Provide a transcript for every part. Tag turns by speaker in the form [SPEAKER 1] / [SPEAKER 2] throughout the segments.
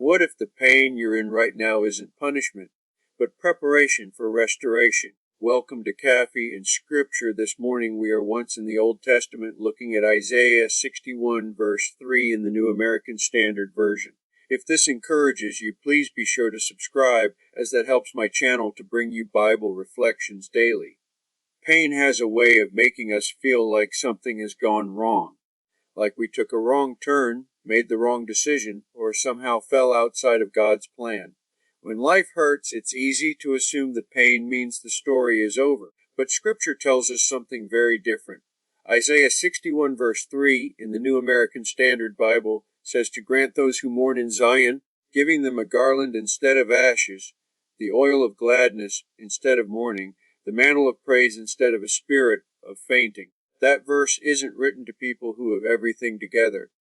[SPEAKER 1] What if the pain you're in right now isn't punishment, but preparation for restoration? Welcome to Coffee and Scripture. This morning we are once in the Old Testament looking at Isaiah 61 verse 3 in the New American Standard Version. If this encourages you, please be sure to subscribe, as that helps my channel to bring you Bible reflections daily. Pain has a way of making us feel like something has gone wrong, like we took a wrong turn, made the wrong decision, or somehow fell outside of God's plan. When life hurts, it's easy to assume that pain means the story is over, but Scripture tells us something very different. Isaiah 61 verse 3 in the New American Standard Bible says to grant those who mourn in Zion, giving them a garland instead of ashes, the oil of gladness instead of mourning, the mantle of praise instead of a spirit of fainting. That verse isn't written to people who have everything together.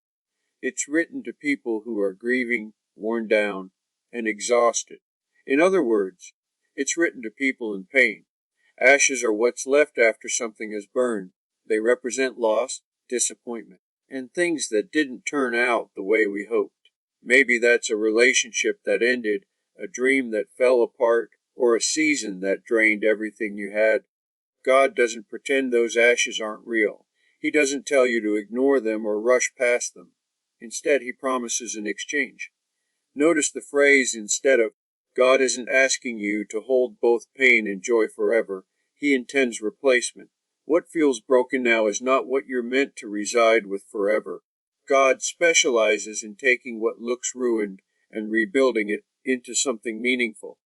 [SPEAKER 1] It's written to people who are grieving, worn down, and exhausted. In other words, it's written to people in pain. Ashes are what's left after something has burned. They represent loss, disappointment, and things that didn't turn out the way we hoped. Maybe that's a relationship that ended, a dream that fell apart, or a season that drained everything you had. God doesn't pretend those ashes aren't real. He doesn't tell you to ignore them or rush past them. Instead, he promises an exchange. Notice the phrase instead of. God isn't asking you to hold both pain and joy forever. He intends replacement. What feels broken now is not what you're meant to reside with forever. God specializes in taking what looks ruined and rebuilding it into something meaningful.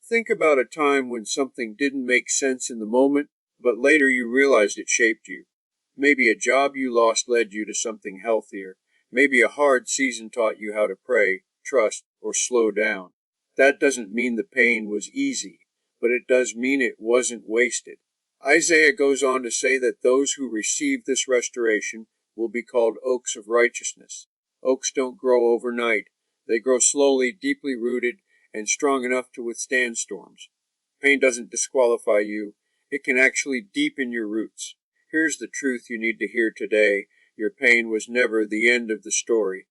[SPEAKER 1] Think about a time when something didn't make sense in the moment, but later you realized it shaped you. Maybe a job you lost led you to something healthier. Maybe a hard season taught you how to pray, trust, or slow down. That doesn't mean the pain was easy, but it does mean it wasn't wasted. Isaiah goes on to say that those who receive this restoration will be called oaks of righteousness. Oaks don't grow overnight. They grow slowly, deeply rooted, and strong enough to withstand storms. Pain doesn't disqualify you. It can actually deepen your roots. Here's the truth you need to hear today. Your pain was never the end of the story.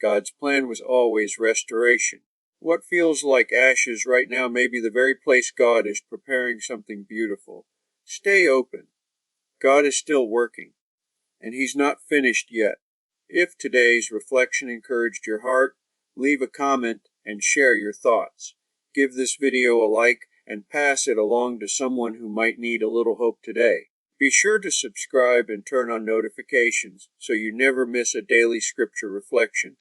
[SPEAKER 1] God's plan was always restoration. What feels like ashes right now may be the very place God is preparing something beautiful. Stay open. God is still working, and He's not finished yet. If today's reflection encouraged your heart, leave a comment and share your thoughts. Give this video a like and pass it along to someone who might need a little hope today. Be sure to subscribe and turn on notifications so you never miss a daily scripture reflection.